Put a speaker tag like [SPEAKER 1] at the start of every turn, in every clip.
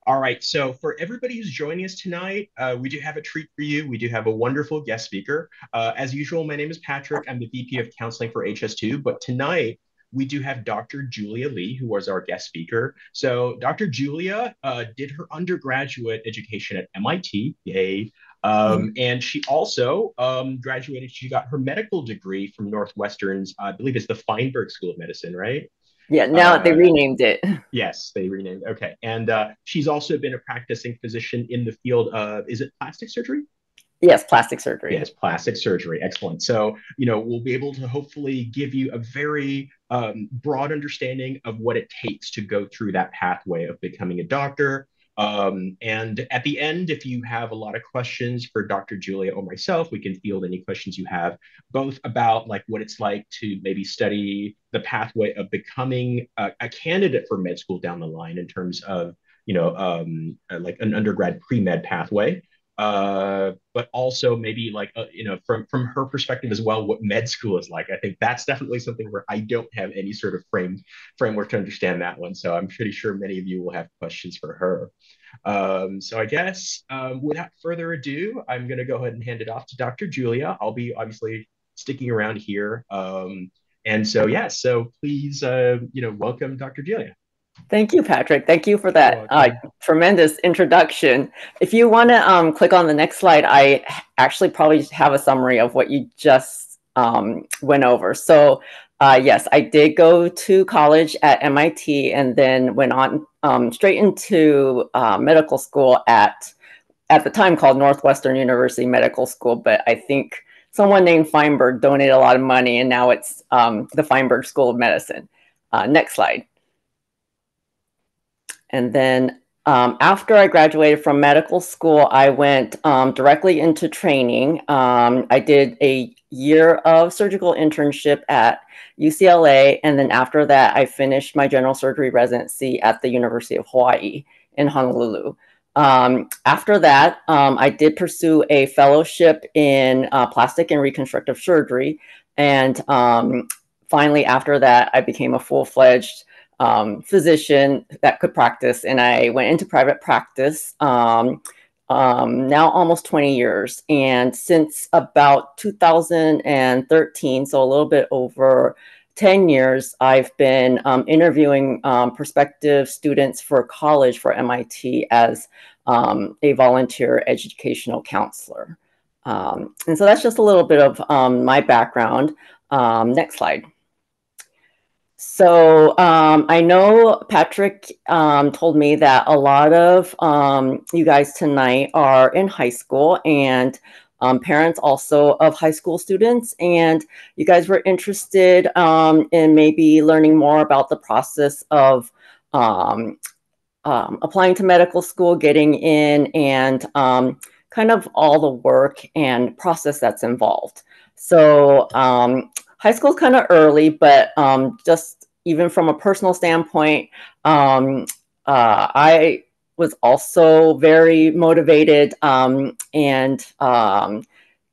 [SPEAKER 1] All right, so for everybody who's joining us tonight, we do have a treat for you. We do have a wonderful guest speaker. As usual, my name is Patrick. I'm the VP of Counseling for HS2, but tonight we do have Dr. Julia Lee, who was our guest speaker. So Dr. Julia did her undergraduate education at MIT, yay. And she also graduated, she got her medical degree from Northwestern's, I believe it's the Feinberg School of Medicine, right?
[SPEAKER 2] Yeah, now they
[SPEAKER 1] Uh,
[SPEAKER 2] renamed it.
[SPEAKER 1] Yes, they renamed. Okay, and she's also been a practicing physician in the field of, is it plastic surgery?
[SPEAKER 2] Yes, plastic surgery.
[SPEAKER 1] Yes, plastic surgery. Excellent. So, we'll be able to hopefully give you a very broad understanding of what it takes to go through that pathway of becoming a doctor. And at the end, if you have a lot of questions for Dr. Julia or myself, we can field any questions you have, both about like what it's like to maybe study the pathway of becoming a candidate for med school down the line in terms of, like an undergrad pre-med pathway, but also maybe like from her perspective as well, what med school is like. I think that's definitely something where I don't have any sort of framework to understand that one. So I'm pretty sure many of you will have questions for her. So I guess without further ado, I'm going to go ahead and hand it off to Dr. Julia. I'll be obviously sticking around here. And so yeah, so please welcome Dr. Julia.
[SPEAKER 2] Thank you, Patrick. Thank you for
[SPEAKER 1] You're
[SPEAKER 2] that
[SPEAKER 1] welcome.
[SPEAKER 2] tremendous introduction. If you want to click on the next slide, I actually probably have a summary of what you just went over. So yes, I did go to college at MIT and then went on straight into medical school at the time called Northwestern University Medical School, but I think someone named Feinberg donated a lot of money and now it's the Feinberg School of Medicine. Next slide. And then after I graduated from medical school, I went directly into training. I did a year of surgical internship at UCLA. And then after that, I finished my general surgery residency at the University of Hawaii in Honolulu. After that, I did pursue a fellowship in plastic and reconstructive surgery. And finally, after that, I became a full-fledged physician that could practice, and I went into private practice now almost 20 years. And since about 2013, so a little bit over 10 years, I've been interviewing prospective students for college for MIT as a volunteer educational counselor. And so that's just a little bit of my background. Next slide. So I know Patrick told me that a lot of you guys tonight are in high school and parents also of high school students, and you guys were interested in maybe learning more about the process of applying to medical school, getting in, and kind of all the work and process that's involved. So high school is kind of early, but just even from a personal standpoint, I was also very motivated and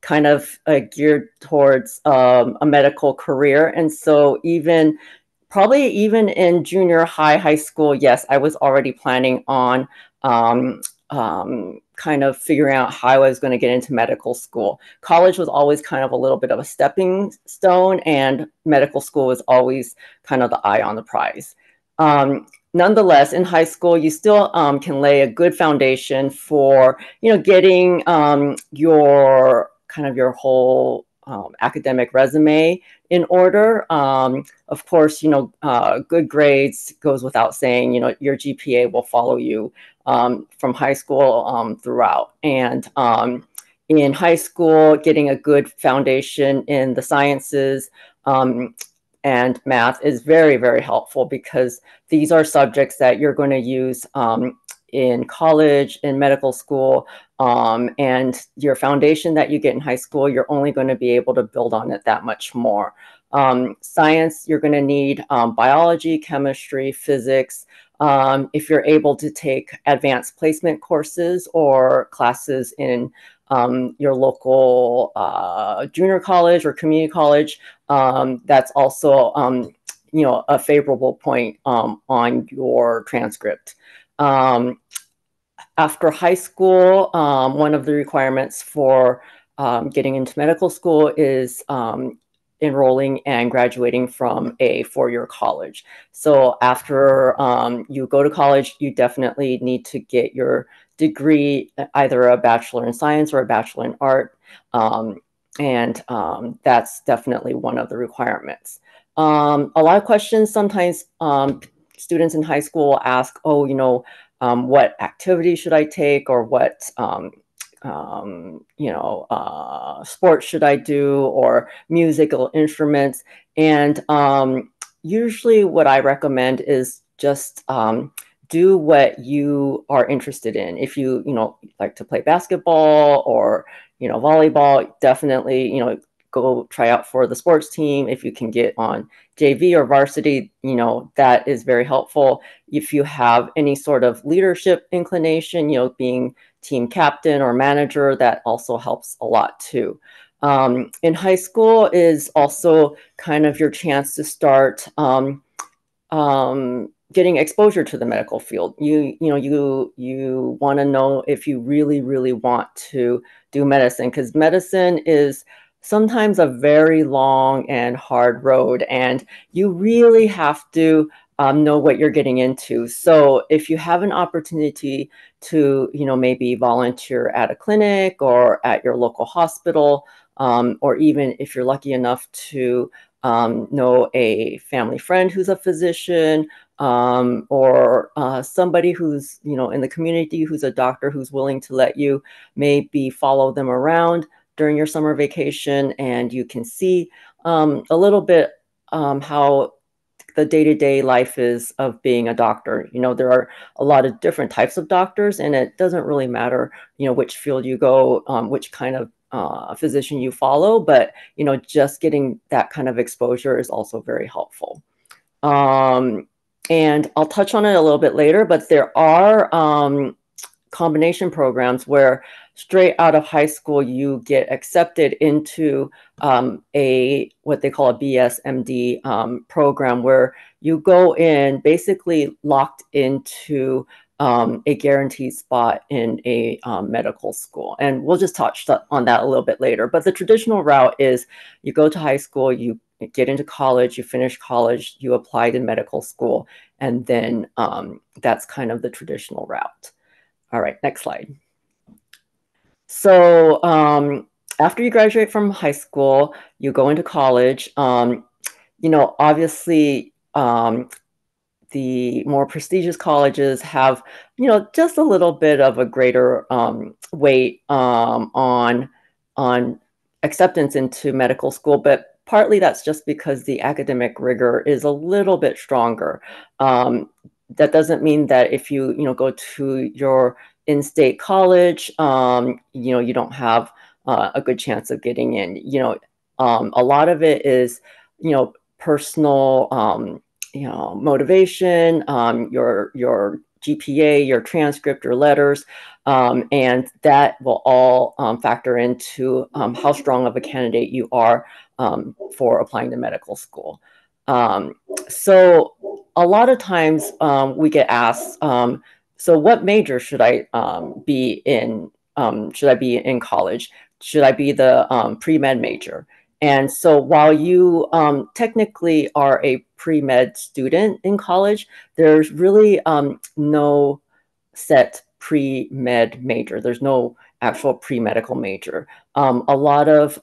[SPEAKER 2] kind of geared towards a medical career. And so probably even in junior high school, yes, I was already planning on kind of figuring out how I was going to get into medical school. College was always kind of a little bit of a stepping stone, and medical school was always kind of the eye on the prize. Nonetheless, in high school, you still can lay a good foundation for, getting your whole academic resume in order. Of course, good grades goes without saying. Your GPA will follow you from high school throughout. And in high school, getting a good foundation in the sciences and math is very, very helpful, because these are subjects that you're going to use in college, in medical school, and your foundation that you get in high school, you're only going to be able to build on it that much more. Science, you're going to need biology, chemistry, physics. If you're able to take advanced placement courses or classes in your local junior college or community college, that's also a favorable point on your transcript. After high school, one of the requirements for getting into medical school is enrolling and graduating from a four-year college. So after you go to college, you definitely need to get your degree, either a Bachelor in Science or a Bachelor in Art. That's definitely one of the requirements. A lot of questions sometimes students in high school ask, oh, what activity should I take, or what sports should I do, or musical instruments. And usually what I recommend is just do what you are interested in. If you like to play basketball or volleyball, definitely go try out for the sports team. If you can get on JV or varsity, that is very helpful. If you have any sort of leadership inclination, being team captain or manager, that also helps a lot too. In high school is also kind of your chance to start getting exposure to the medical field. You want to know if you really, really want to do medicine, because medicine is sometimes a very long and hard road, and you really have to know what you're getting into. So if you have an opportunity to, maybe volunteer at a clinic or at your local hospital, or even if you're lucky enough to know a family friend who's a physician, or somebody who's, in the community who's a doctor who's willing to let you maybe follow them around during your summer vacation, and you can see a little bit how the day-to-day life is of being a doctor. There are a lot of different types of doctors, and it doesn't really matter, which field you go, which kind of physician you follow, but, just getting that kind of exposure is also very helpful. And I'll touch on it a little bit later, but there are combination programs where straight out of high school, you get accepted into what they call a BSMD program, where you go in basically locked into a guaranteed spot in a medical school. And we'll just touch on that a little bit later. But the traditional route is you go to high school, you get into college, you finish college, you apply to medical school, and then that's kind of the traditional route. All right, next slide. So after you graduate from high school, you go into college. Obviously, the more prestigious colleges have, just a little bit of a greater weight on acceptance into medical school, but partly that's just because the academic rigor is a little bit stronger. That doesn't mean that if you go to your in-state college, you don't have a good chance of getting in. A lot of it is personal motivation, your GPA, your transcript, your letters, and that will all factor into how strong of a candidate you are for applying to medical school. So a lot of times we get asked, so what major should I be in? Should I be in college? Should I be the pre-med major? And so while you technically are a pre-med student in college, there's really no set pre-med major. There's no actual pre-medical major. A lot of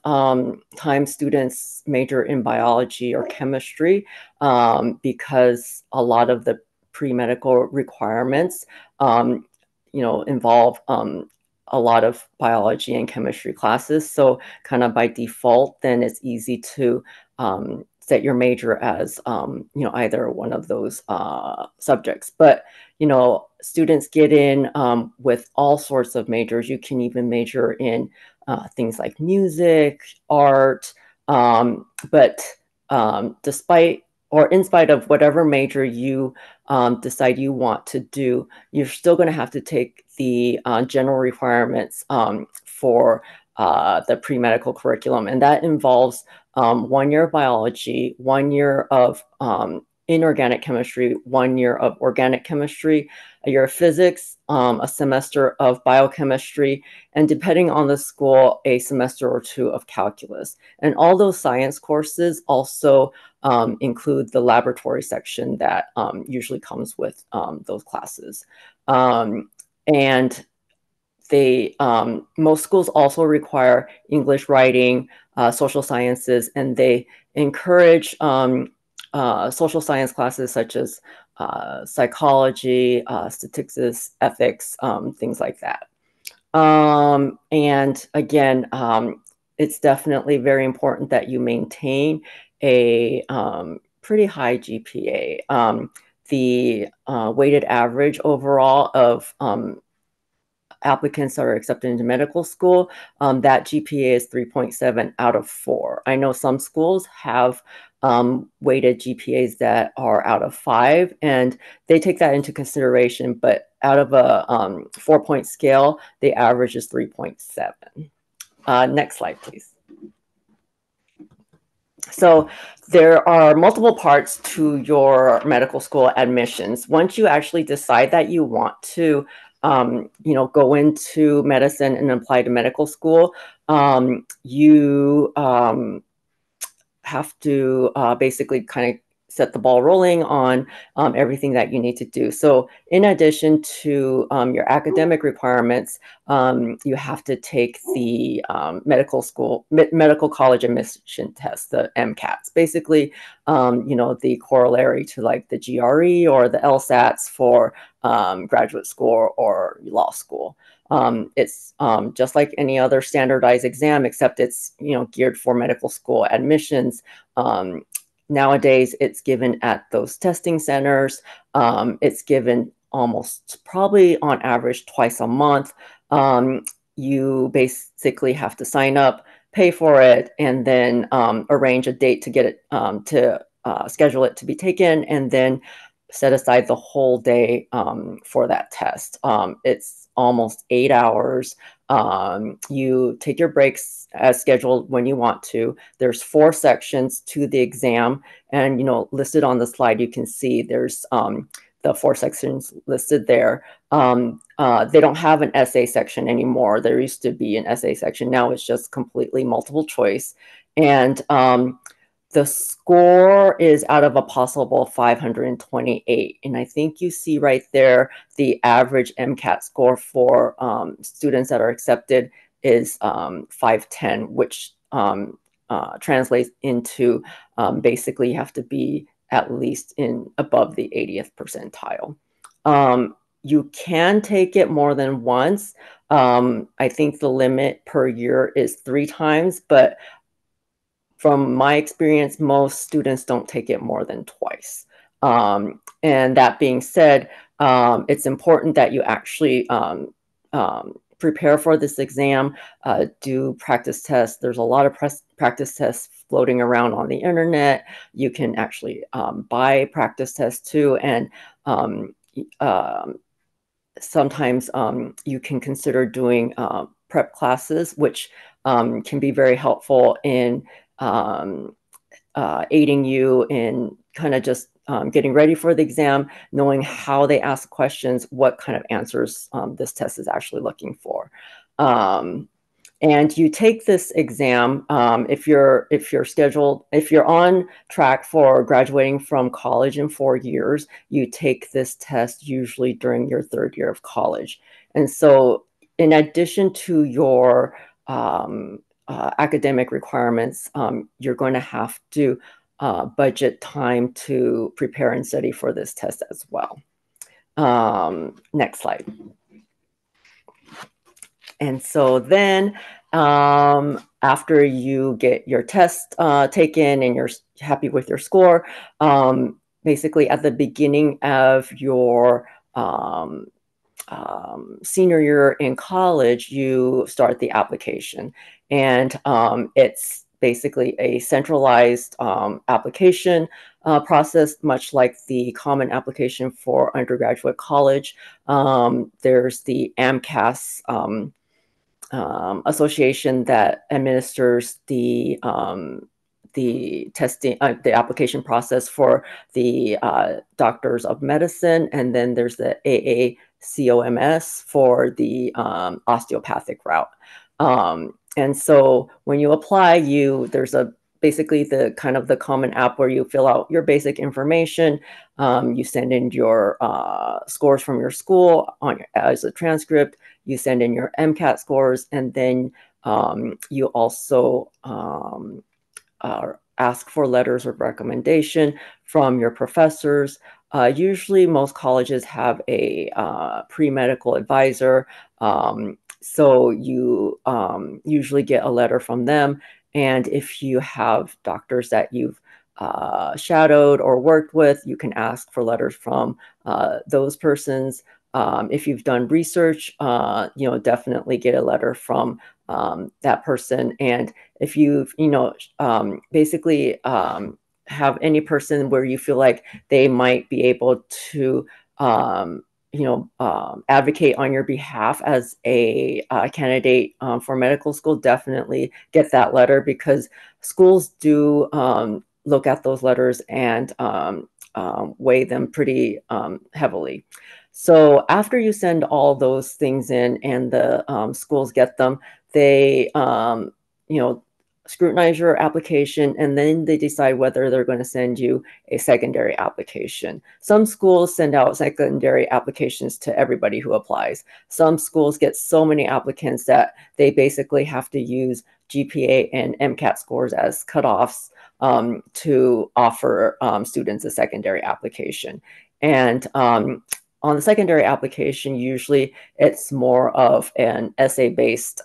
[SPEAKER 2] times students major in biology or chemistry because a lot of the pre-medical requirements involve a lot of biology and chemistry classes. So kind of by default, then it's easy to set your major as, either one of those subjects. But, students get in with all sorts of majors. You can even major in things like music, art, but despite or in spite of whatever major you decide you want to do, you're still going to have to take the general requirements for the pre-medical curriculum. And that involves 1 year of biology, 1 year of inorganic chemistry, 1 year of organic chemistry, a year of physics, a semester of biochemistry, and depending on the school, a semester or 2 of calculus. And all those science courses also include the laboratory section that usually comes with those classes. And they most schools also require English writing, social sciences, and they encourage social science classes such as psychology, statistics, ethics, things like that. And again, it's definitely very important that you maintain a pretty high GPA. The weighted average overall of applicants that are accepted into medical school, that GPA is 3.7 out of 4. I know some schools have weighted GPAs that are out of 5, and they take that into consideration, but out of a 4-point scale, the average is 3.7. Next slide, please. So there are multiple parts to your medical school admissions. Once you actually decide that you want to go into medicine and apply to medical school, you have to basically kind of set the ball rolling on everything that you need to do. So in addition to your academic requirements, you have to take the medical college admission test, the MCATs, basically, the corollary to like the GRE or the LSATs for graduate school or law school. It's just like any other standardized exam, except it's, geared for medical school admissions. Nowadays, it's given at those testing centers. It's given almost probably on average twice a month. You basically have to sign up, pay for it, and then arrange a date to get it, to schedule it to be taken, and then set aside the whole day for that test. It's almost 8 hours. You take your breaks as scheduled when you want to. There's 4 sections to the exam, and listed on the slide, you can see there's the 4 sections listed there. They don't have an essay section anymore. There used to be an essay section. Now it's just completely multiple choice, and the score is out of a possible 528. And I think you see right there, the average MCAT score for students that are accepted is 510, which translates into basically you have to be at least above the 80th percentile. You can take it more than once. I think the limit per year is 3 times, but from my experience, most students don't take it more than twice. And that being said, it's important that you actually prepare for this exam, do practice tests. There's a lot of practice tests floating around on the internet. You can actually buy practice tests too. And sometimes you can consider doing prep classes, which can be very helpful in aiding you in kind of just getting ready for the exam, knowing how they ask questions, what kind of answers this test is actually looking for. And you take this exam if you're on track for graduating from college in 4 years. You take this test usually during your 3rd year of college. And so in addition to your academic requirements, you're going to have to budget time to prepare and study for this test as well. Next slide. And so then after you get your test taken and you're happy with your score, basically at the beginning of your senior year in college, you start the application. And it's basically a centralized application process, much like the common application for undergraduate college. There's the AMCAS association that administers the the testing, the application process for the doctors of medicine, and then there's the AACOMS for the osteopathic route. And so when you apply, there's basically the kind of the common app where you fill out your basic information. You send in your scores from your school as a transcript. You send in your MCAT scores, and then you also ask for letters of recommendation from your professors. Usually most colleges have a pre-medical advisor. So you usually get a letter from them. And if you have doctors that you've shadowed or worked with, you can ask for letters from those persons. If you've done research, definitely get a letter from that person. And if you've, basically have any person where you feel like they might be able to, advocate on your behalf as a candidate for medical school, definitely get that letter, because schools do look at those letters and weigh them pretty heavily. So after you send all those things in and the schools get them, they, scrutinize your application, and then they decide whether they're going to send you a secondary application. Some schools send out secondary applications to everybody who applies. Some schools get so many applicants that they basically have to use GPA and MCAT scores as cutoffs to offer students a secondary application. And on the secondary application, usually it's more of an essay-based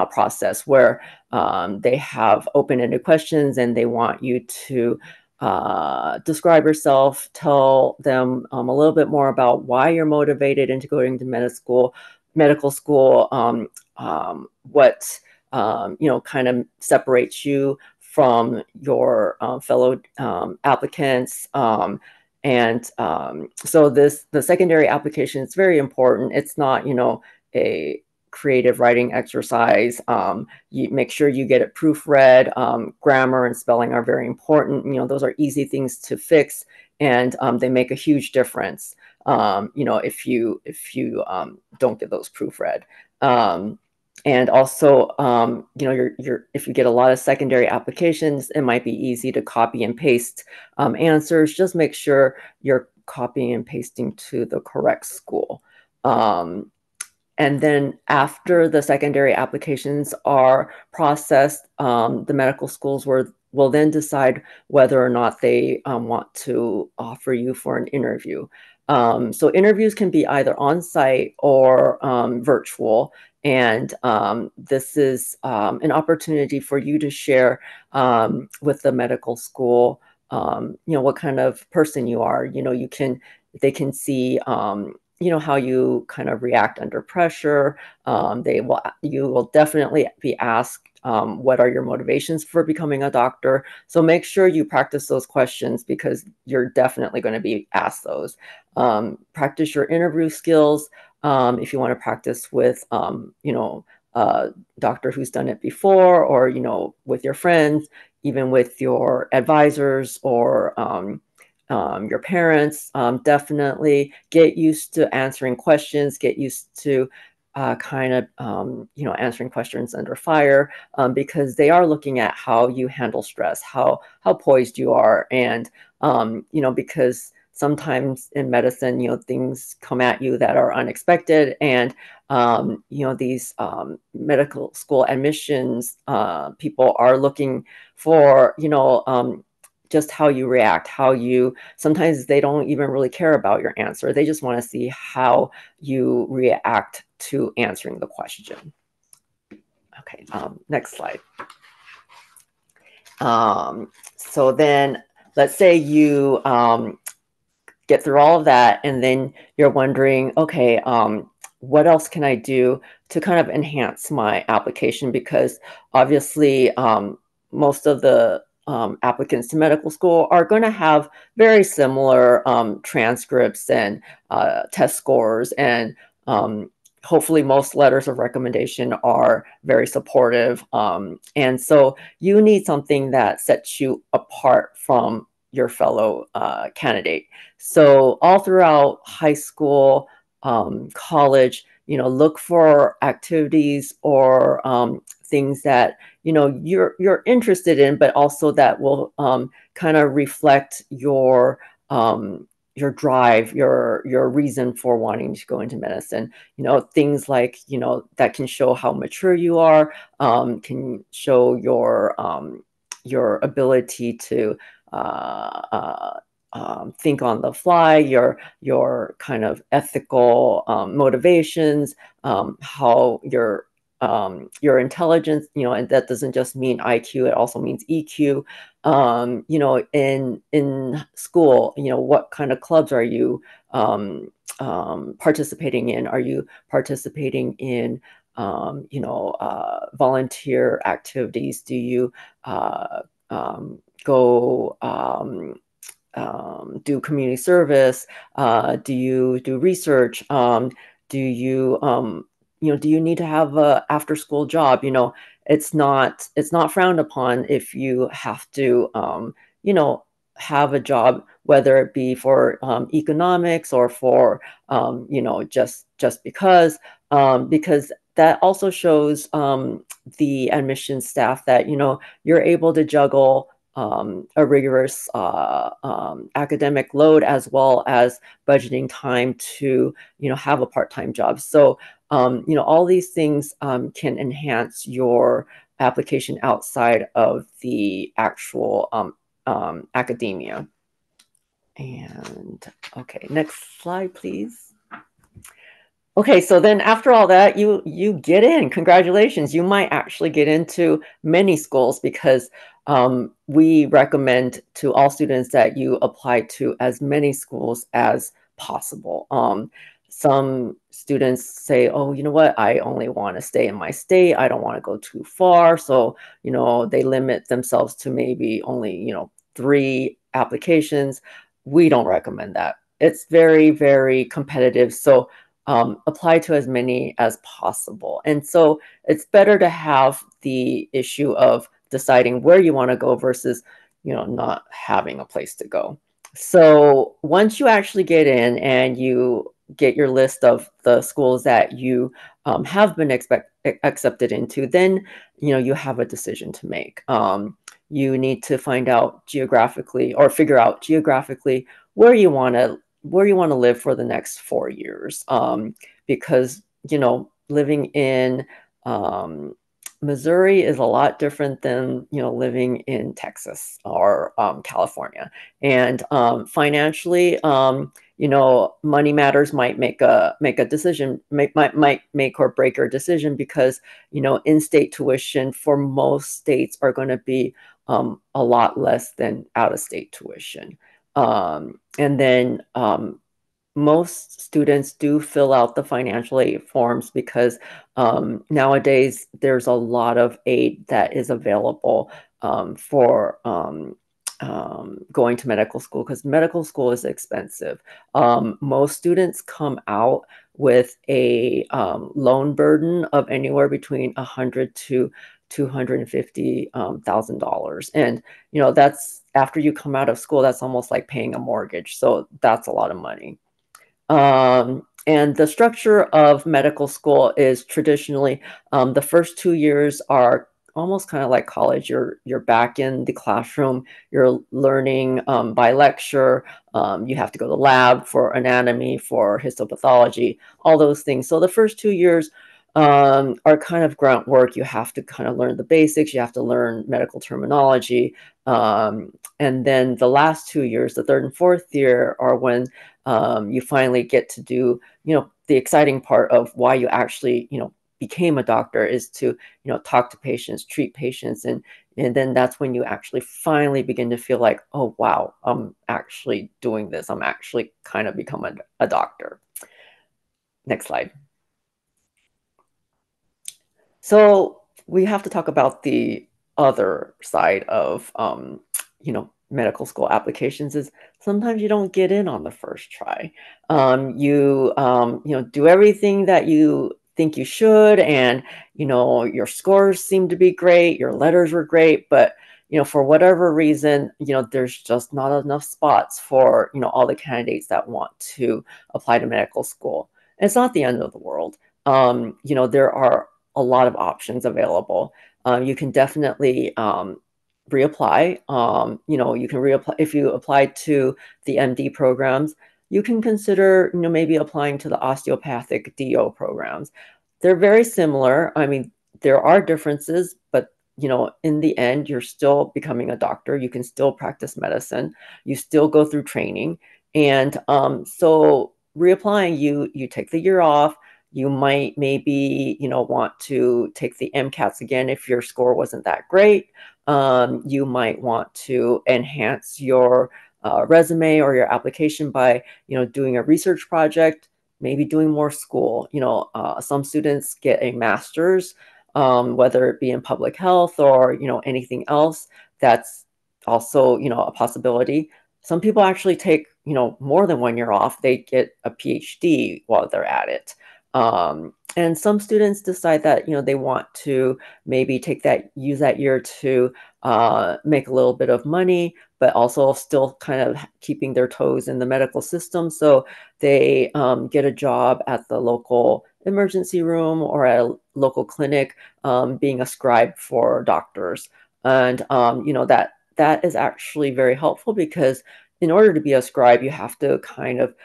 [SPEAKER 2] process where they have open-ended questions, and they want you to describe yourself, tell them a little bit more about why you're motivated into going to medical school, what kind of separates you from your fellow applicants. So the secondary application is very important. It's not, a creative writing exercise. You make sure you get it proofread. Grammar and spelling are very important. Those are easy things to fix, and they make a huge difference. If you don't get those proofread. And also, if you get a lot of secondary applications, it might be easy to copy and paste answers. Just make sure you're copying and pasting to the correct school. And then after the secondary applications are processed, the medical schools will then decide whether or not they want to offer you for an interview. So interviews can be either on-site or virtual. And this is an opportunity for you to share with the medical school, what kind of person you are. They can see, how you kind of react under pressure. You will definitely be asked, what are your motivations for becoming a doctor? So make sure you practice those questions, because you're definitely going to be asked those. Practice your interview skills. If you want to practice with, a doctor who's done it before, or, with your friends, even with your advisors or your parents, definitely get used to answering questions, get used to answering questions under fire, because they are looking at how you handle stress, how poised you are. And, because sometimes in medicine, things come at you that are unexpected. And, these medical school admissions, people are looking for, just how you react, sometimes they don't even really care about your answer. They just want to see how you react to answering the question. Okay, next slide. So then let's say you get through all of that, and then you're wondering, okay, what else can I do to kind of enhance my application? Because obviously most of the applicants to medical school are going to have very similar transcripts and test scores. And hopefully most letters of recommendation are very supportive. And so you need something that sets you apart from your fellow candidate. So all throughout high school, college, look for activities or things that you're interested in, but also that will kind of reflect your drive, your reason for wanting to go into medicine. Things like that can show how mature you are, can show your ability to think on the fly, your kind of ethical motivations, how your intelligence, and that doesn't just mean IQ, it also means EQ. In school, what kind of clubs are you participating in? Are you participating in volunteer activities? Do you go do community service? Do you do research? Do you do you need to have a after school job? It's not frowned upon if you have to have a job, whether it be for economics or for just because that also shows the admissions staff that you're able to juggle a rigorous academic load as well as budgeting time to have a part-time job. So all these things can enhance your application outside of the actual academia. And okay, next slide, please. Okay, so then after all that, you get in. Congratulations. You might actually get into many schools because we recommend to all students that you apply to as many schools as possible. Some students say, oh, you know what, I only want to stay in my state. I don't want to go too far. So, they limit themselves to maybe only, 3 applications. We don't recommend that. It's very, very competitive. So apply to as many as possible. And so it's better to have the issue of deciding where you want to go versus, not having a place to go. So once you actually get in and you get your list of the schools that you have been accepted into, then, you have a decision to make. You need to find out geographically or figure out geographically where you want to live for the next 4 years. Because, living in Missouri is a lot different than, living in Texas or California. And financially, money matters might make a decision, might make or break your decision because, in-state tuition for most states are going to be a lot less than out-of-state tuition. And then most students do fill out the financial aid forms because nowadays there's a lot of aid that is available for going to medical school because medical school is expensive. Most students come out with a loan burden of anywhere between $100,000 to $250,000. And, that's after you come out of school, that's almost like paying a mortgage. So that's a lot of money. And the structure of medical school is traditionally the first 2 years are almost kind of like college. You're back in the classroom. You're learning by lecture. You have to go to the lab for anatomy, for histopathology, all those things. So the first 2 years are kind of grunt work. You have to kind of learn the basics. You have to learn medical terminology. And then the last 2 years, the third and fourth year, are when you finally get to do, the exciting part of why you actually, became a doctor is to, talk to patients, treat patients. And then that's when you actually finally begin to feel like, oh, wow, I'm actually doing this. I'm actually kind of becoming a doctor. Next slide. So we have to talk about the other side of, medical school applications is sometimes you don't get in on the first try. You do everything that you think you should, and your scores seem to be great, your letters were great, but for whatever reason, there's just not enough spots for all the candidates that want to apply to medical school. And it's not the end of the world. There are a lot of options available. You can definitely reapply. You can reapply if you apply to the MD programs. You can consider, maybe applying to the osteopathic DO programs. They're very similar. I mean, there are differences, but in the end, you're still becoming a doctor. You can still practice medicine. You still go through training, and so reapplying, you take the year off. You might maybe want to take the MCATs again if your score wasn't that great. You might want to enhance your resume or your application by doing a research project, maybe doing more school. Some students get a master's, whether it be in public health or anything else. That's also a possibility. Some people actually take more than 1 year off. They get a PhD while they're at it. And some students decide that they want to maybe use that year to make a little bit of money, but also still kind of keeping their toes in the medical system. So they get a job at the local emergency room or at a local clinic, being a scribe for doctors. And that is actually very helpful, because in order to be a scribe, you have to kind of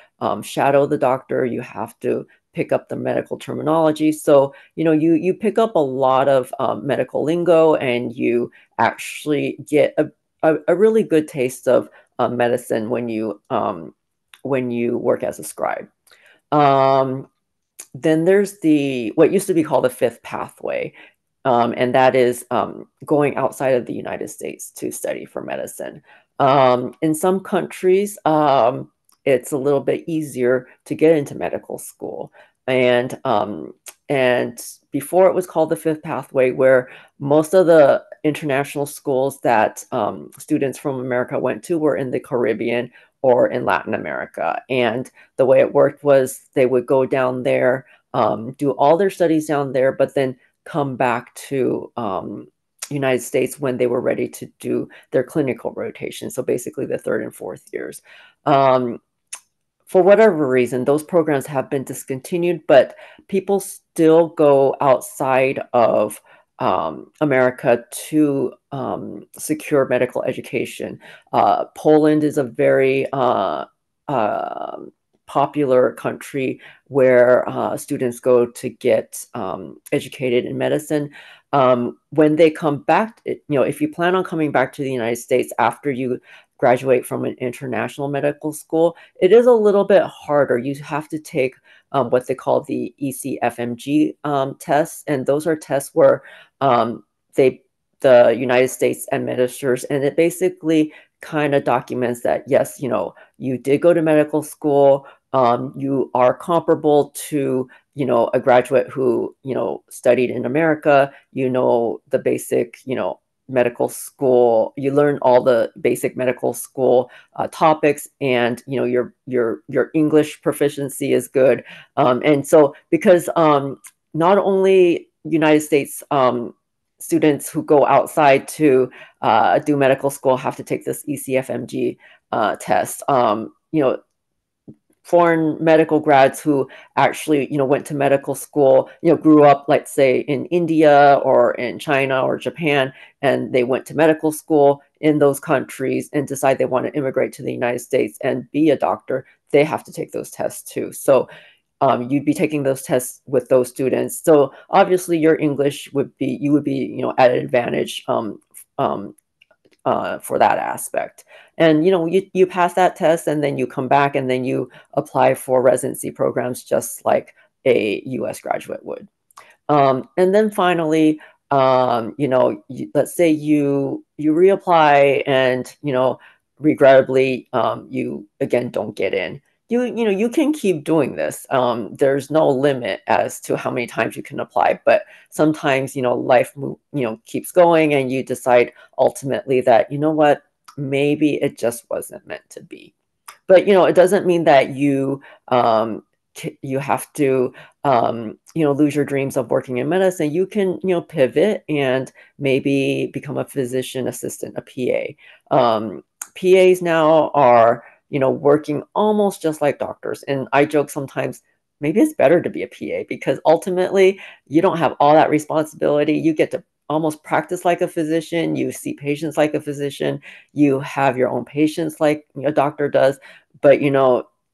[SPEAKER 2] shadow the doctor. You have to pick up the medical terminology. So, you pick up a lot of medical lingo, and you actually get a really good taste of medicine when you work as a scribe. Then there's what used to be called the fifth pathway, and that is going outside of the United States to study for medicine. In some countries, it's a little bit easier to get into medical school. And before, it was called the fifth pathway, where most of the international schools that students from America went to were in the Caribbean or in Latin America. And the way it worked was they would go down there, do all their studies down there, but then come back to United States when they were ready to do their clinical rotation. So basically the third and fourth years. For whatever reason, those programs have been discontinued, but people still go outside of America to secure medical education. Poland is a very popular country where students go to get educated in medicine. When they come back, if you plan on coming back to the United States after you graduate from an international medical school, it is a little bit harder. You have to take what they call the ECFMG tests, and those are tests where the United States administers, and it basically kind of documents that, yes, you did go to medical school, you are comparable to a graduate who studied in America, the basic medical school, you learn all the basic medical school topics, and your English proficiency is good. And so because not only United States students who go outside to do medical school have to take this ECFMG test, foreign medical grads who actually, went to medical school, grew up, let's say, in India or in China or Japan, and they went to medical school in those countries and decide they want to immigrate to the United States and be a doctor, they have to take those tests too. So you'd be taking those tests with those students. So obviously your English would be at an advantage for that aspect. And you pass that test, and then you come back, and then you apply for residency programs just like a U.S. graduate would. And then finally, let's say you reapply, and regrettably you again don't get in. You can keep doing this. There's no limit as to how many times you can apply, but sometimes life keeps going, and you decide ultimately that what, maybe it just wasn't meant to be. But, it doesn't mean that you have to, lose your dreams of working in medicine. You can, pivot and maybe become a physician assistant, a PA. PAs now are, working almost just like doctors. And I joke sometimes, maybe it's better to be a PA because ultimately you don't have all that responsibility. You get to almost practice like a physician. You see patients like a physician. You have your own patients like a doctor does. But,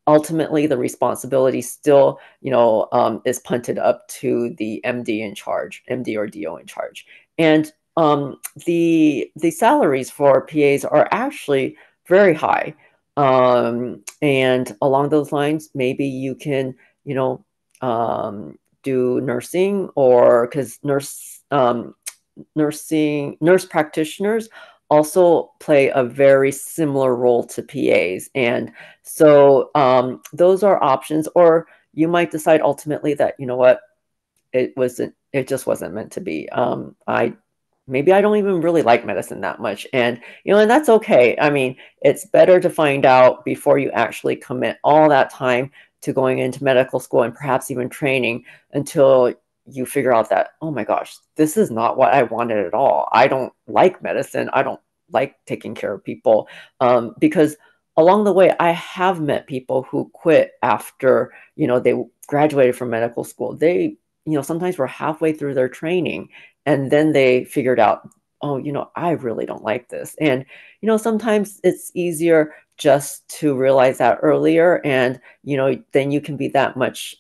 [SPEAKER 2] ultimately the responsibility still, is punted up to the MD in charge, MD or DO in charge. And the salaries for PAs are actually very high. And along those lines, maybe you can, do nursing, or because nurse practitioners also play a very similar role to PAs. And so those are options. Or you might decide ultimately that, what, it just wasn't meant to be. Maybe I don't even really like medicine that much. And, and that's okay. I mean, it's better to find out before you actually commit all that time to going into medical school and perhaps even training until you figure out that, oh my gosh, this is not what I wanted at all. I don't like medicine. I don't like taking care of people. Because along the way, I have met people who quit after, they graduated from medical school. They, sometimes were halfway through their training and then they figured out, oh, I really don't like this. And, sometimes it's easier just to realize that earlier. And, then you can be that much,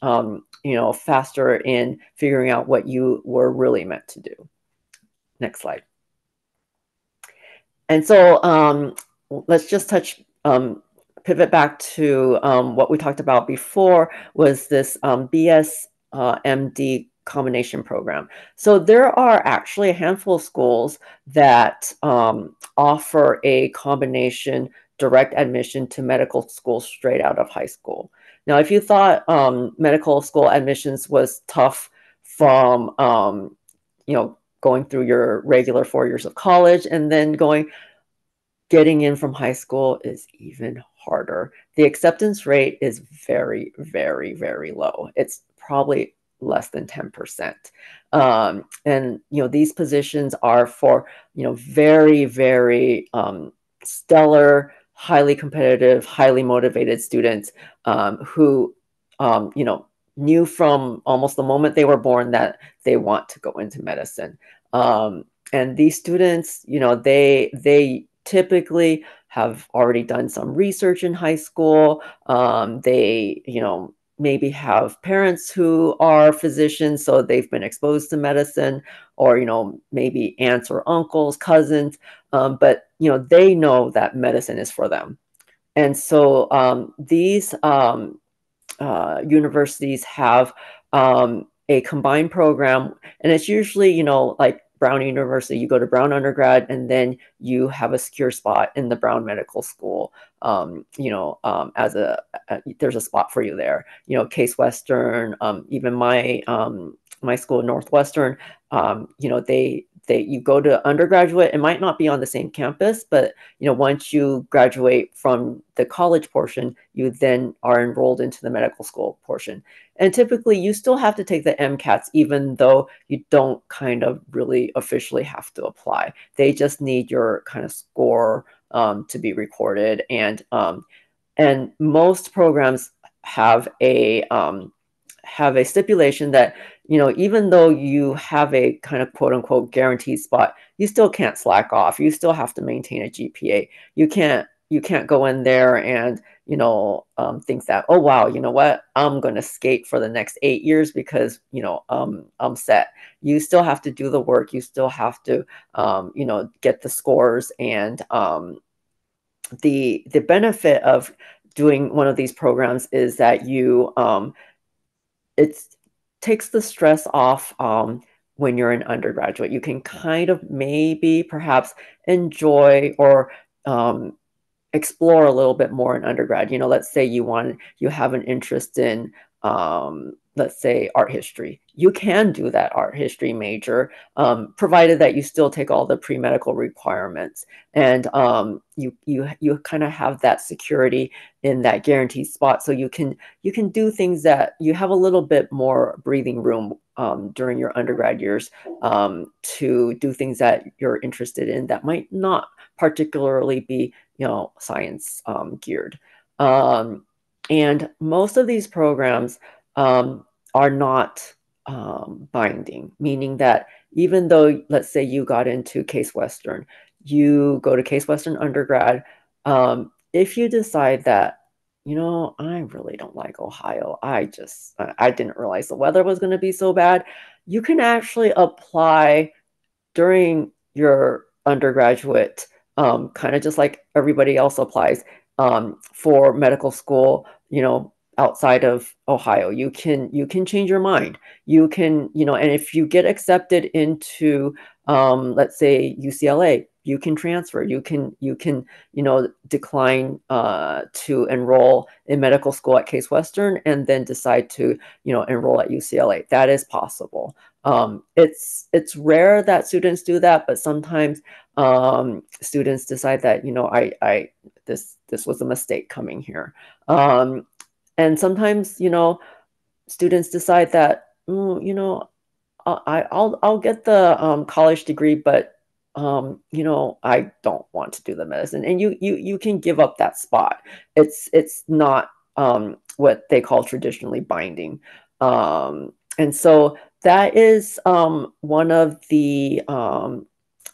[SPEAKER 2] faster in figuring out what you were really meant to do. Next slide. And so let's just pivot back to what we talked about before, was this BS MD combination program. So there are actually a handful of schools that offer a combination direct admission to medical school straight out of high school. Now, if you thought medical school admissions was tough from, going through your regular 4 years of college and then getting in from high school is even harder. The acceptance rate is very, very, very low. It's probably less than 10%. And, these positions are for, very, very stellar, highly competitive, highly motivated students who, knew from almost the moment they were born that they want to go into medicine. And these students, they typically have already done some research in high school. They, maybe have parents who are physicians, so they've been exposed to medicine, or, maybe aunts or uncles, cousins, but, they know that medicine is for them. And so these universities have a combined program, and it's usually, like Brown University, you go to Brown undergrad, and then you have a secure spot in the Brown Medical School. There's a spot for you there. Case Western, even my school, Northwestern, you go to undergraduate. It might not be on the same campus, but once you graduate from the college portion, you then are enrolled into the medical school portion. And typically you still have to take the MCATs, even though you don't kind of really officially have to apply. They just need your kind of score to be recorded. And most programs have a stipulation that, even though you have a kind of quote unquote guaranteed spot, you still can't slack off. You still have to maintain a GPA. You can't go in there and, think that, oh, wow, you know what, I'm going to skate for the next 8 years because, I'm set. You still have to do the work. You still have to, get the scores. And the benefit of doing one of these programs is that it takes the stress off when you're an undergraduate. You can kind of maybe perhaps enjoy or explore a little bit more in undergrad. Let's say you have an interest in let's say art history. You can do that art history major, provided that you still take all the pre-medical requirements, and you kind of have that security in that guaranteed spot, so you can do things that you have a little bit more breathing room during your undergrad years to do things that you're interested in that might not particularly be, science geared. And most of these programs are not binding, meaning that even though, let's say you got into Case Western, you go to Case Western undergrad, if you decide that, I really don't like Ohio, I didn't realize the weather was going to be so bad, you can actually apply during your undergraduate, kind of just like everybody else applies for medical school, outside of Ohio. You can change your mind. You can, and if you get accepted into, let's say UCLA, you can transfer. You can decline to enroll in medical school at Case Western and then decide to, enroll at UCLA. That is possible. It's rare that students do that, but sometimes students decide that, this was a mistake coming here. And sometimes, students decide that, I'll get the college degree, but I don't want to do the medicine. And you can give up that spot. It's not what they call traditionally binding. And so that is one of the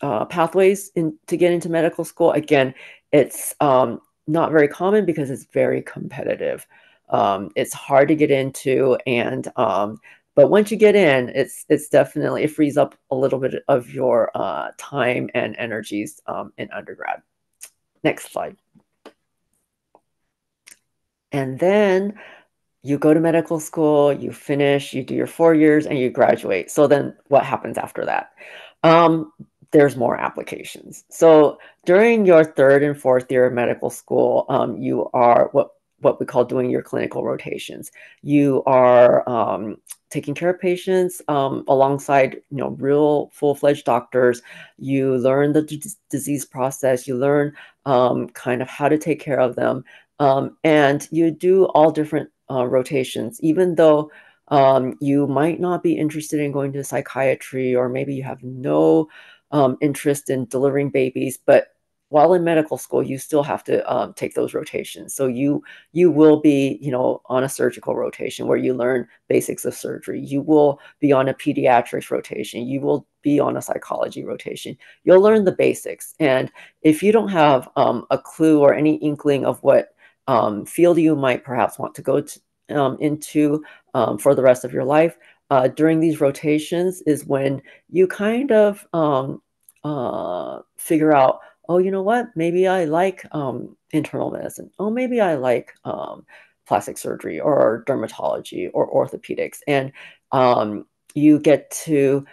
[SPEAKER 2] pathways to get into medical school. Again, it's not very common because it's very competitive. It's hard to get into, and but once you get in, it's definitely, it frees up a little bit of your time and energies in undergrad. Next slide. And then you go to medical school, you finish, you do your 4 years, and you graduate. So then what happens after that? There's more applications. So during your 3rd and 4th year of medical school, you are what we call doing your clinical rotations. You are taking care of patients alongside, real full-fledged doctors. You learn the disease process. You learn kind of how to take care of them. And you do all different rotations, even though you might not be interested in going to psychiatry, or maybe you have no interest in delivering babies, but while in medical school, you still have to take those rotations. So you will be, on a surgical rotation where you learn basics of surgery. You will be on a pediatrics rotation. You will be on a psychology rotation. You'll learn the basics. And if you don't have a clue or any inkling of what field you might perhaps want to go into for the rest of your life, during these rotations is when you kind of figure out, oh, you know what? Maybe I like internal medicine. Oh, maybe I like plastic surgery or dermatology or orthopedics. And you get to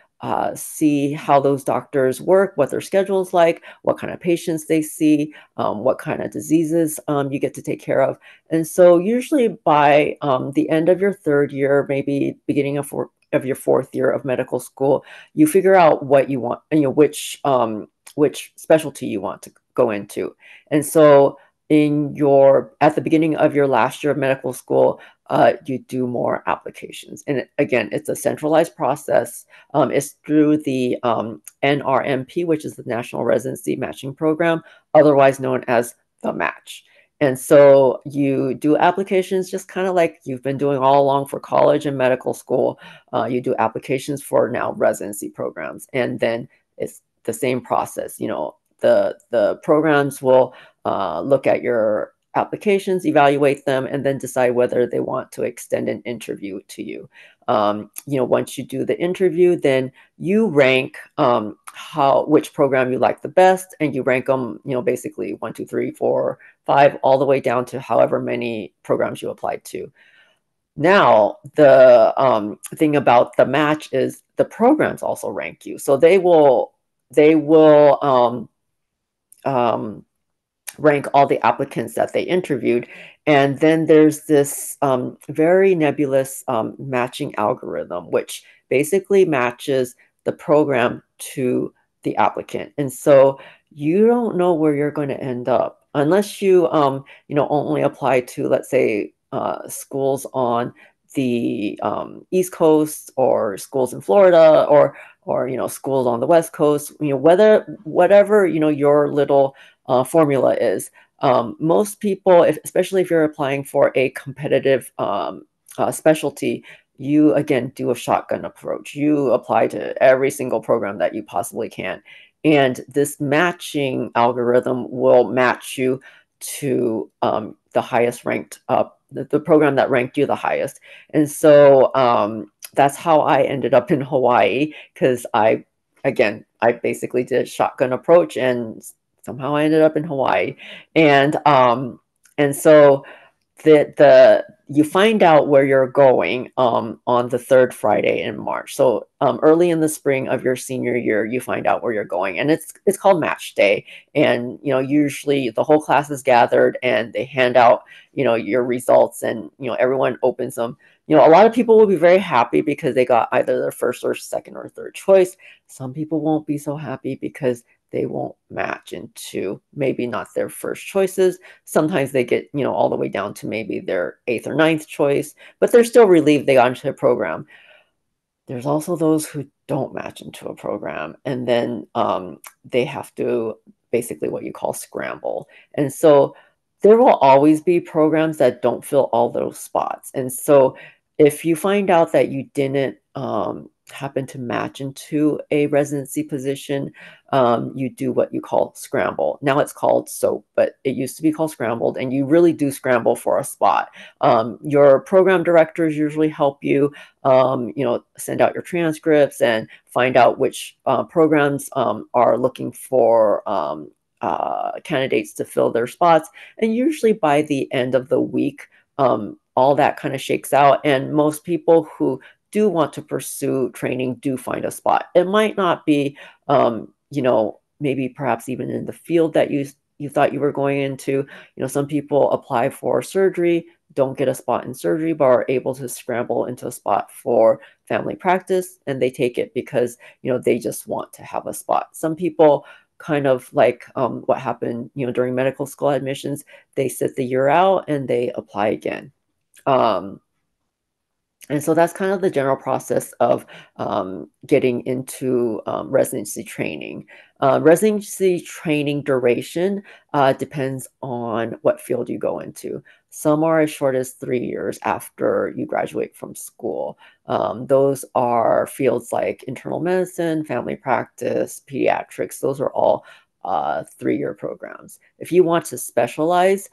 [SPEAKER 2] see how those doctors work, what their schedule is like, what kind of patients they see, what kind of diseases you get to take care of. And so usually by the end of your 3rd year, maybe beginning of your 4th year of medical school, you figure out what you want, which specialty you want to go into. And so at the beginning of your last year of medical school, you do more applications. And again, it's a centralized process. It's through the NRMP, which is the National Residency Matching Program, otherwise known as the Match. And so you do applications just kind of like you've been doing all along for college and medical school. You do applications for now residency programs. And then it's the same process. The programs will look at your applications, evaluate them, and then decide whether they want to extend an interview to you. Once you do the interview, then you rank which program you like the best, and you rank them, basically 1, 2, 3, 4, 5, all the way down to however many programs you applied to. Now, the thing about the match is the programs also rank you. So they will rank all the applicants that they interviewed, And then there's this very nebulous matching algorithm, which basically matches the program to the applicant. And so you don't know where you're going to end up unless you, only apply to, let's say, schools on the East Coast or schools in Florida or schools on the West Coast. Whatever your little formula is. Most people, especially if you're applying for a competitive specialty, you again do a shotgun approach. You apply to every single program that you possibly can. And this matching algorithm will match you to the highest ranked, the program that ranked you the highest. And so that's how I ended up in Hawaii, because I basically did a shotgun approach, and somehow I ended up in Hawaii. And so you find out where you're going on the third Friday in March. So early in the spring of your senior year, you find out where you're going, and it's called match day. And usually the whole class is gathered, and they hand out your results, and everyone opens them. A lot of people will be very happy because they got either their first or second or third choice. Some people won't be so happy because they won't match into maybe not their first choices. Sometimes they get, all the way down to maybe their eighth or ninth choice, but they're still relieved they got into a program. There's also those who don't match into a program, and then they have to basically what you call scramble. And so there will always be programs that don't fill all those spots. And so if you find out that you didn't happen to match into a residency position, you do what you call scramble. Now it's called SOAP, but it used to be called scrambled, and you really do scramble for a spot. Your program directors usually help you, send out your transcripts and find out which programs are looking for candidates to fill their spots. And usually by the end of the week, all that kind of shakes out. And most people who do want to pursue training do find a spot. It might not be, maybe perhaps even in the field that you thought you were going into. Some people apply for surgery, don't get a spot in surgery, but are able to scramble into a spot for family practice, and they take it because, they just want to have a spot. Some people kind of like what happened, during medical school admissions, they sit the year out and they apply again. And so that's kind of the general process of getting into residency training. Residency training duration depends on what field you go into. Some are as short as 3 years after you graduate from school. Those are fields like internal medicine, family practice, pediatrics. Those are all 3-year programs. If you want to specialize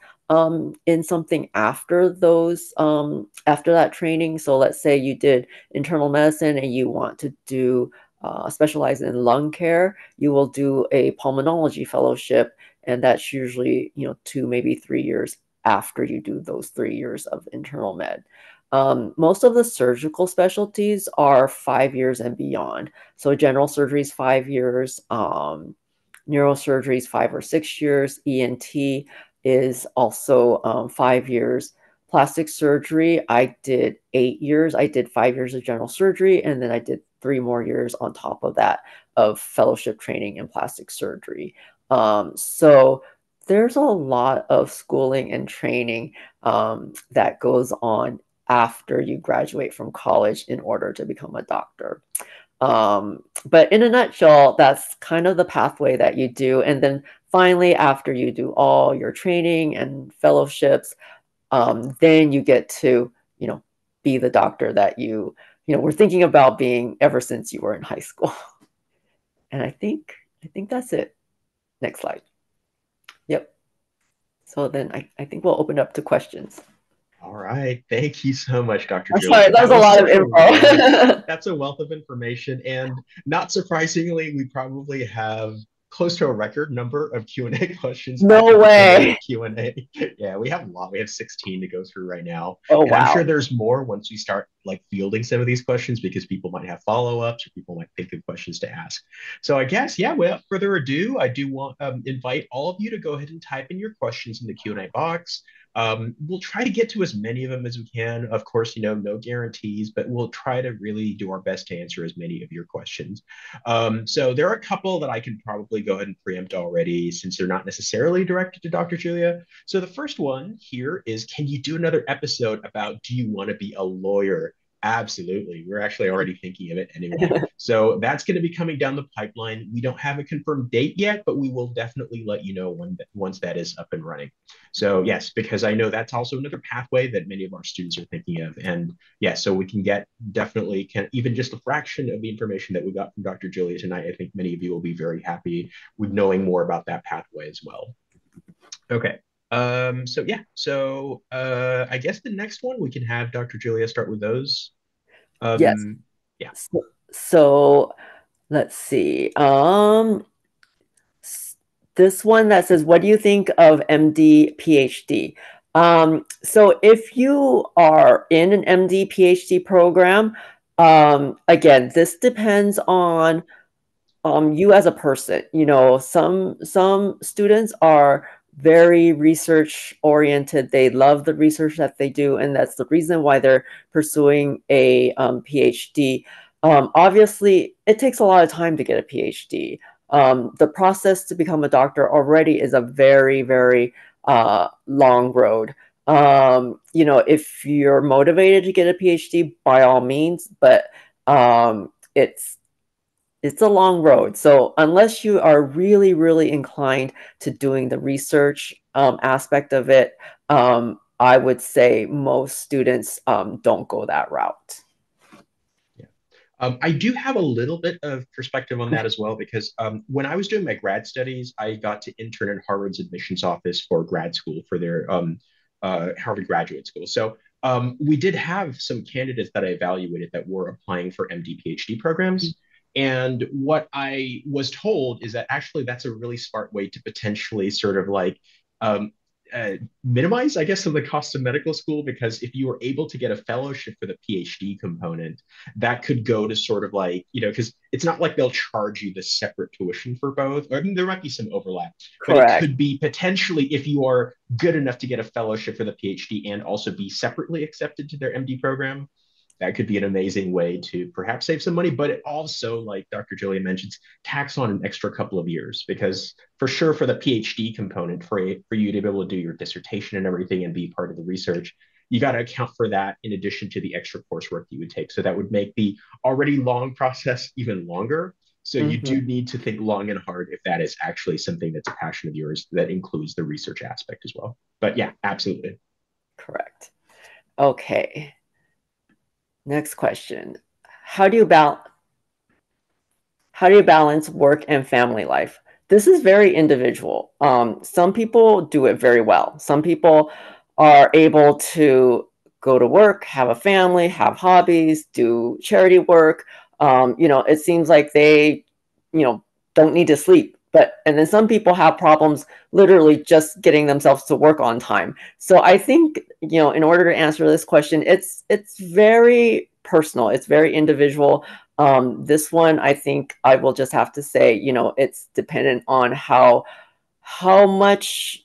[SPEAKER 2] in something after those, after that training, so let's say you did internal medicine and you want to do specialize in lung care, you will do a pulmonology fellowship, and that's usually 2, maybe 3 years after you do those 3 years of internal med. Most of the surgical specialties are 5 years and beyond. So general surgery is 5 years, neurosurgery is 5 or 6 years, ENT is also 5 years. Plastic surgery, I did 8 years. I did 5 years of general surgery, and then I did 3 more years on top of that of fellowship training in plastic surgery. So there's a lot of schooling and training that goes on after you graduate from college in order to become a doctor. But in a nutshell, that's kind of the pathway that you do. And then finally, after you do all your training and fellowships, then you get to, be the doctor that you were thinking about being ever since you were in high school. And I think that's it. Next slide. Yep. So then I think we'll open up to questions.
[SPEAKER 1] All right. Thank you so much, Dr.
[SPEAKER 2] I'm
[SPEAKER 1] Julie.
[SPEAKER 2] sorry, that was a lot of info.
[SPEAKER 1] That's a wealth of information. And not surprisingly, we probably have close to a record number of Q&A questions.
[SPEAKER 2] No way.
[SPEAKER 1] Q&A. Yeah, we have a lot. We have 16 to go through right now.
[SPEAKER 2] Oh,
[SPEAKER 1] and
[SPEAKER 2] wow.
[SPEAKER 1] I'm sure there's more once we start fielding some of these questions, because people might have follow-ups or people might think of questions to ask. So I guess, yeah, without further ado, I do want invite all of you to go ahead and type in your questions in the Q&A box. We'll try to get to as many of them as we can. Of course, no guarantees, but we'll try to really do our best to answer as many of your questions. So there are a couple that I can probably go ahead and preempt already, since they're not necessarily directed to Dr. Julia. So the first one here is, can you do another episode about, do you want to be a lawyer? Absolutely. We're actually already thinking of it anyway. So that's going to be coming down the pipeline. We don't have a confirmed date yet, but we will definitely let you know once that is up and running. So yes, because I know that's also another pathway that many of our students are thinking of. And yeah, so we can get definitely even just a fraction of the information that we got from Dr. Julia tonight. I think many of you will be very happy with knowing more about that pathway as well. Okay. So yeah, I guess the next one we can have Dr. Julia start with those.
[SPEAKER 2] Yes.
[SPEAKER 1] Yeah.
[SPEAKER 2] So let's see. This one that says, what do you think of MD, PhD? So if you are in an MD, PhD program, again, this depends on you as a person. Some students are very research oriented. They love the research that they do, and that's the reason why they're pursuing a PhD. Obviously, it takes a lot of time to get a PhD. The process to become a doctor already is a very, very long road. If you're motivated to get a PhD, by all means, but it's a long road. So unless you are really, really inclined to doing the research aspect of it, I would say most students don't go that route.
[SPEAKER 1] I do have a little bit of perspective on that as well, because when I was doing my grad studies, I got to intern at Harvard's admissions office for grad school, for their Harvard Graduate School. So we did have some candidates that I evaluated that were applying for MD, PhD programs. And what I was told is that actually that's a really smart way to potentially sort of like minimize, I guess, some of the costs of medical school, because if you were able to get a fellowship for the PhD component, that could go to sort of like, because it's not like they'll charge you the separate tuition for both. Or I mean, there might be some overlap, but it could be potentially, if you are good enough to get a fellowship for the PhD and also be separately accepted to their MD program, that could be an amazing way to perhaps save some money. But it also, like Dr. Julia mentions, tacks on an extra couple of years, because for sure for the PhD component, for you to be able to do your dissertation and everything and be part of the research, you got to account for that in addition to the extra coursework you would take. So that would make the already long process even longer. So you do need to think long and hard if that is actually something that's a passion of yours that includes the research aspect as well. But yeah, absolutely.
[SPEAKER 2] Correct. Okay. Next question. How do you balance work and family life? This is very individual. Some people do it very well. Some people are able to go to work, have a family, have hobbies, do charity work. It seems like they, don't need to sleep. And then some people have problems literally just getting themselves to work on time. So I think, in order to answer this question, it's very personal. It's very individual. This one, I think I will just have to say, it's dependent on how much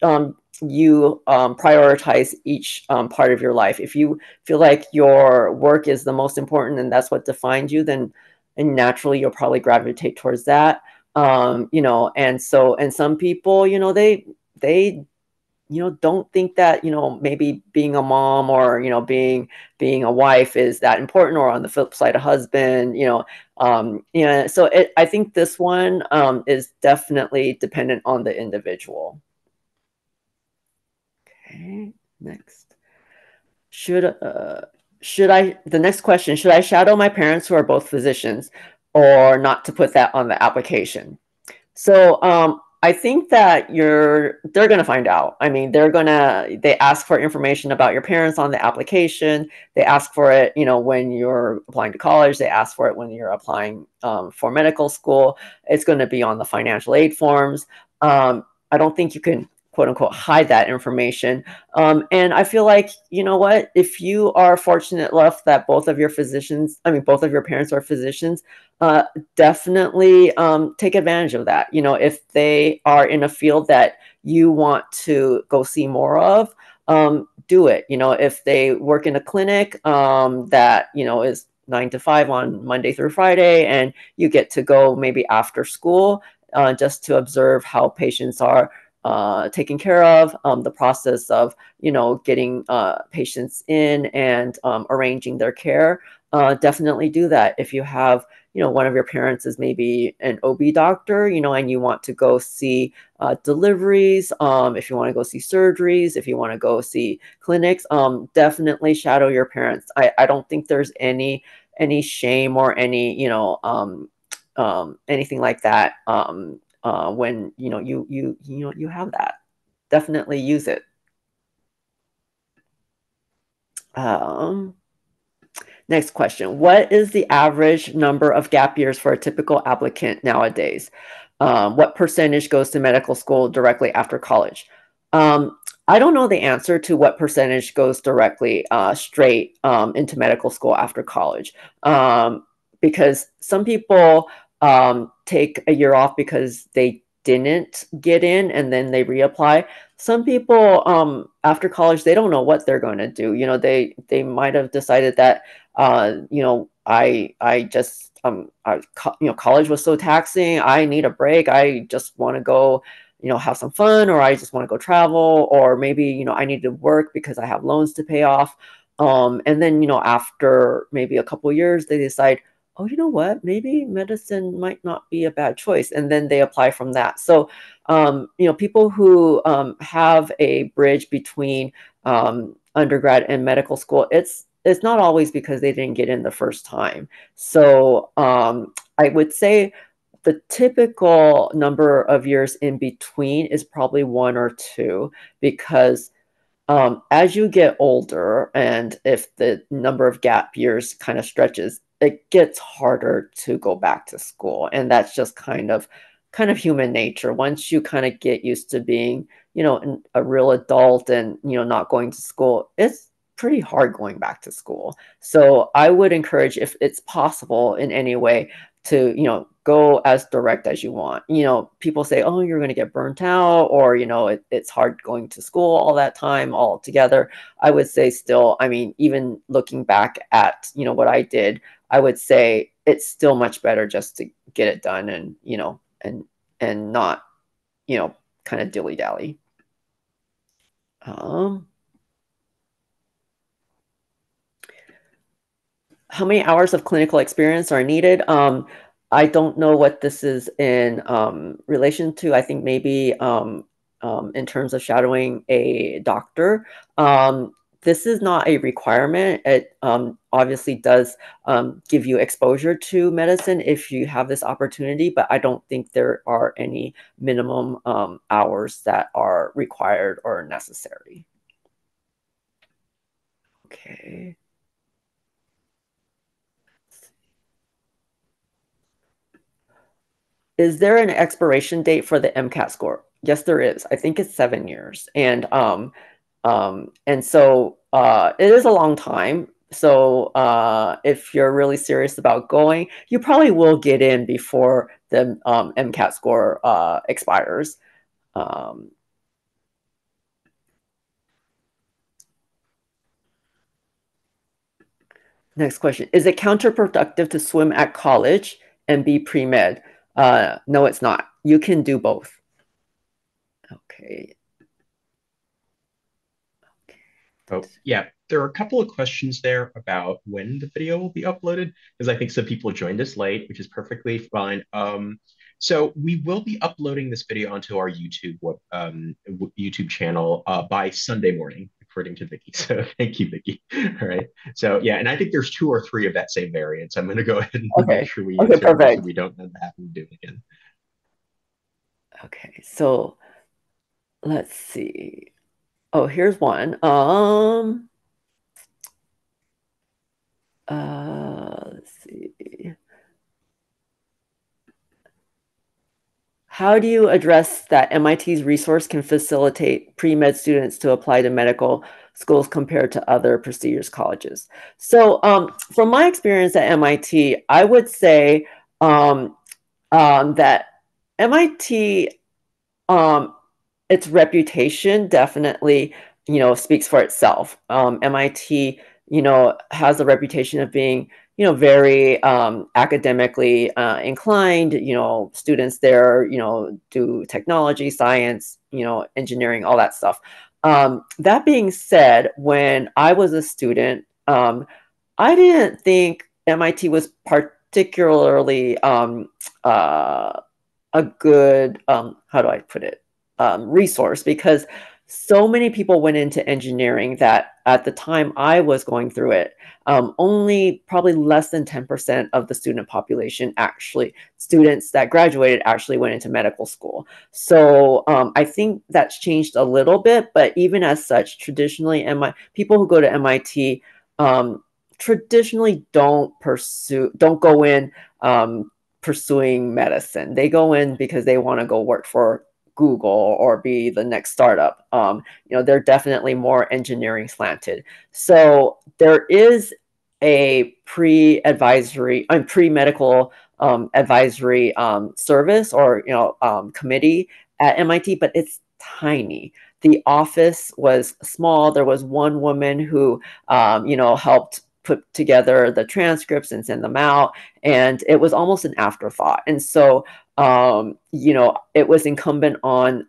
[SPEAKER 2] you prioritize each part of your life. If you feel like your work is the most important and that's what defines you, then and naturally you'll probably gravitate towards that. And some people, they don't think that, maybe being a mom or, being a wife is that important, or on the flip side, a husband, so I think this one is definitely dependent on the individual. Okay, next. The next question, should I shadow my parents who are both physicians, or not to put that on the application? So I think that they're going to find out. I mean, they ask for information about your parents on the application. They ask for it, when you're applying to college. They ask for it when you're applying for medical school. It's going to be on the financial aid forms. I don't think you can, quote unquote, hide that information. And I feel like, what, if you are fortunate enough that both of your parents are physicians, definitely take advantage of that. If they are in a field that you want to go see more of, do it. You know, if they work in a clinic that, you know, is 9 to 5 on Monday through Friday, and you get to go maybe after school just to observe how patients are taken care of, the process of, you know, getting patients in and arranging their care. Definitely do that. If you have, you know, one of your parents is maybe an OB doctor, you know, and you want to go see deliveries, if you want to go see surgeries, if you want to go see clinics, definitely shadow your parents. I don't think there's any shame or any, you know, anything like that when, you know, you have that. Definitely use it. Next question. What is the average number of gap years for a typical applicant nowadays? What percentage goes to medical school directly after college? I don't know the answer to what percentage goes directly straight into medical school after college, because some people take a year off because they didn't get in and then they reapply. Some people after college, they don't know what they're going to do. You know, they might have decided that you know, I just you know, college was so taxing. I need a break. I just want to go, you know, have some fun, or I just want to go travel, or maybe, you know, I need to work because I have loans to pay off. And then, you know, after maybe a couple of years, they decide, oh, you know what, maybe medicine might not be a bad choice. And then they apply from that. So, you know, people who have a bridge between undergrad and medical school, it's not always because they didn't get in the first time. So I would say the typical number of years in between is probably 1 or 2, because as you get older, and if the number of gap years kind of stretches, it gets harder to go back to school. And that's just kind of human nature. Once you kind of get used to being, you know, a real adult and, you know, not going to school, it's pretty hard going back to school. So I would encourage, if it's possible in any way, to, you know, go as direct as you want. You know, people say, oh, you're going to get burnt out, or, you know, it's hard going to school all that time all together. I would say still, I mean, even looking back at, you know, what I did, I would say it's still much better just to get it done and, you know, and not, you know, kind of dilly-dally. How many hours of clinical experience are needed? I don't know what this is in relation to. I think maybe in terms of shadowing a doctor. This is not a requirement. It obviously does give you exposure to medicine if you have this opportunity, but I don't think there are any minimum hours that are required or necessary. Okay. Is there an expiration date for the MCAT score? Yes, there is. I think it's 7 years. And so it is a long time. So if you're really serious about going, you probably will get in before the MCAT score expires. Next question. Is it counterproductive to swim at college and be pre-med? No, it's not. You can do both. Okay.
[SPEAKER 1] Oh, yeah. There are a couple of questions there about when the video will be uploaded, because I think some people joined us late, which is perfectly fine. So we will be uploading this video onto our YouTube channel by Sunday morning, according to Vicky. So thank you, Vicky. All right. So yeah, and I think there's 2 or 3 of that same variant. So I'm going to go ahead and make sure we answer them so we don't have to do it again.
[SPEAKER 2] Okay. So let's see. Oh, here's one. Let's see. How do you address that MIT's resource can facilitate pre-med students to apply to medical schools compared to other prestigious colleges? So from my experience at MIT, I would say that MIT, its reputation definitely speaks for itself. MIT, has a reputation of being, very academically inclined. Students there, do technology, science, engineering, all that stuff. That being said, when I was a student, I didn't think MIT was particularly a good, how do I put it, resource, because so many people went into engineering that at the time I was going through it, only probably less than 10% of the student population students that graduated actually went into medical school. So I think that's changed a little bit, but even as such, traditionally, people who go to MIT traditionally don't go in pursuing medicine. They go in because they want to go work for Google or be the next startup. They're definitely more engineering slanted. So there is a pre-medical advisory service or committee at MIT, but it's tiny. The office was small. There was one woman who helped put together the transcripts and send them out, and it was almost an afterthought. And so it was incumbent on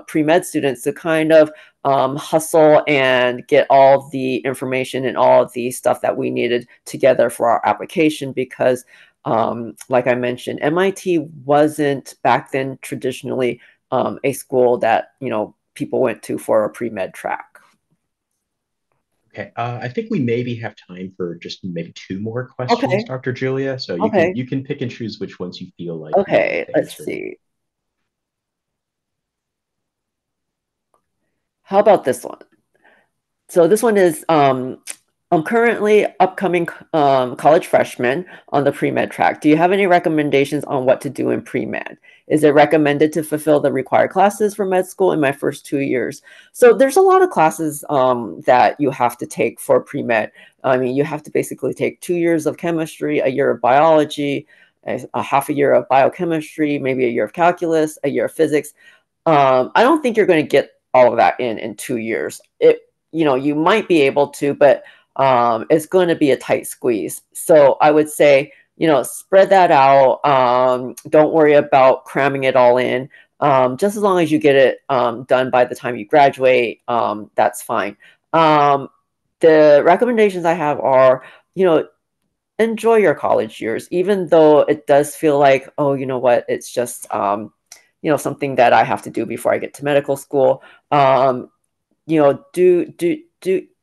[SPEAKER 2] pre-med students to kind of hustle and get all the information and all of the stuff that we needed together for our application, because like I mentioned, MIT wasn't back then traditionally a school that people went to for a pre-med track.
[SPEAKER 1] Okay, I think we maybe have time for just maybe two more questions,
[SPEAKER 2] Okay.
[SPEAKER 1] Dr. Julia. So you can pick and choose which ones you feel like you want
[SPEAKER 2] Okay,
[SPEAKER 1] to
[SPEAKER 2] let's
[SPEAKER 1] answer.
[SPEAKER 2] see. How about this one? So this one is, I'm currently upcoming college freshman on the pre-med track. Do you have any recommendations on what to do in pre-med? Is it recommended to fulfill the required classes for med school in my first 2 years? So there's a lot of classes that you have to take for pre-med. I mean, you have to basically take 2 years of chemistry, a year of biology, a half a year of biochemistry, maybe a year of calculus, a year of physics. I don't think you're going to get all of that in 2 years. You might be able to, but it's going to be a tight squeeze. So I would say, spread that out. Don't worry about cramming it all in. Just as long as you get it done by the time you graduate, that's fine. The recommendations I have are, enjoy your college years, even though it does feel like, oh, you know what, it's just, something that I have to do before I get to medical school.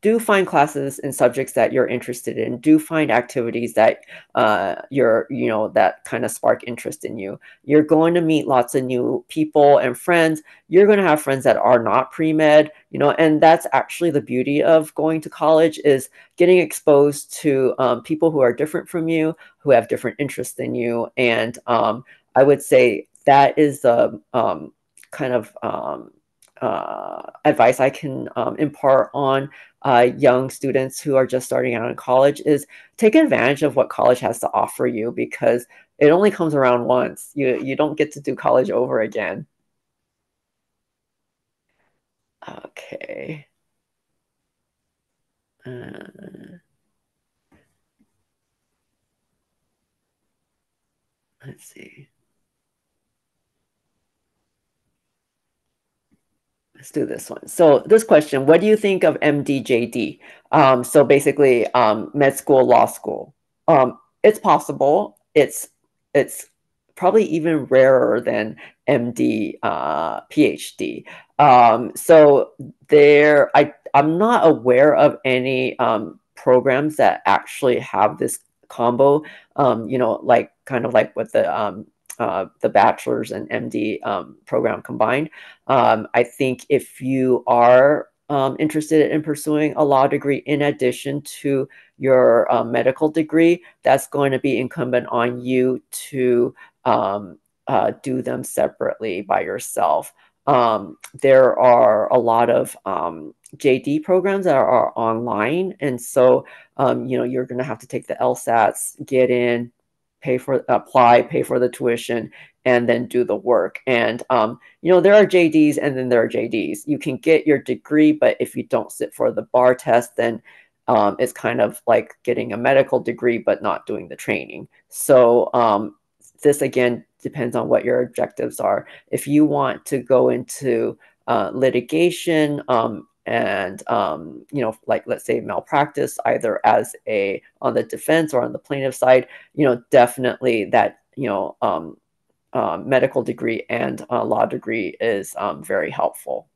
[SPEAKER 2] Do find classes and subjects that you're interested in. Do find activities that that kind of spark interest in you. You're going to meet lots of new people and friends. You're going to have friends that are not pre-med, and that's actually the beauty of going to college, is getting exposed to people who are different from you, who have different interests than you. And I would say that is the kind of advice I can impart on young students who are just starting out in college, is take advantage of what college has to offer you, because it only comes around once. You don't get to do college over again. Okay. Let's see. Let's do this one. So this question, what do you think of MDJD? So basically med school, law school. It's possible. It's probably even rarer than MD, PhD. So I'm not aware of any programs that actually have this combo, like kind of like with the bachelor's and MD program combined. I think if you are interested in pursuing a law degree in addition to your medical degree, that's going to be incumbent on you to do them separately by yourself. There are a lot of JD programs that are online, and so you're going to have to take the LSATs, get in, apply, pay for the tuition, and then do the work. And, you know, there are JDs and then there are JDs. You can get your degree, but if you don't sit for the bar test, then it's kind of like getting a medical degree, but not doing the training. So this, again, depends on what your objectives are. If you want to go into litigation, and you know, like, let's say malpractice, either as on the defense or on the plaintiff side, you know, definitely that, you know, medical degree and law degree is very helpful.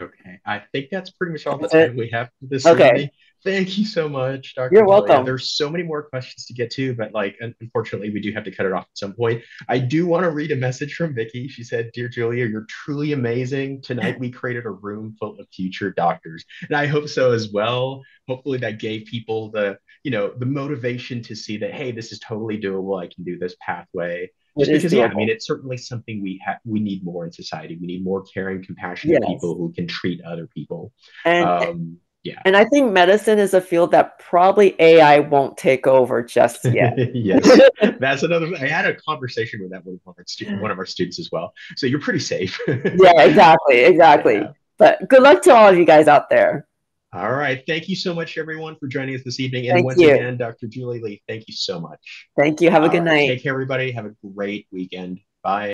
[SPEAKER 1] Okay, I think that's pretty much all the time we have for this evening. Thank you so much, Dr.
[SPEAKER 2] You're
[SPEAKER 1] Julia.
[SPEAKER 2] welcome.
[SPEAKER 1] There's so many more questions to get to, but like, unfortunately, we do have to cut it off at some point. I do want to read a message from Vicky. She said, "Dear Julia, you're truly amazing. Tonight, we created a room full of future doctors." And I hope so as well. Hopefully that gave people the, you know, the motivation to see that, hey, this is totally doable. I can do this pathway. Just because, yeah, I mean, it's certainly something we need more in society. We need more caring, compassionate people who can treat other people.
[SPEAKER 2] And
[SPEAKER 1] yeah.
[SPEAKER 2] And I think medicine is a field that probably AI won't take over just yet.
[SPEAKER 1] Yes, that's another. I had a conversation with that with one of our students as well. So you're pretty safe.
[SPEAKER 2] Yeah, exactly. Yeah. But good luck to all of you guys out there.
[SPEAKER 1] All right. Thank you so much, everyone, for joining us this evening. And once again, Dr. Julie Lee, thank you so much.
[SPEAKER 2] Thank you. Have a good night.
[SPEAKER 1] Take care, everybody. Have a great weekend. Bye.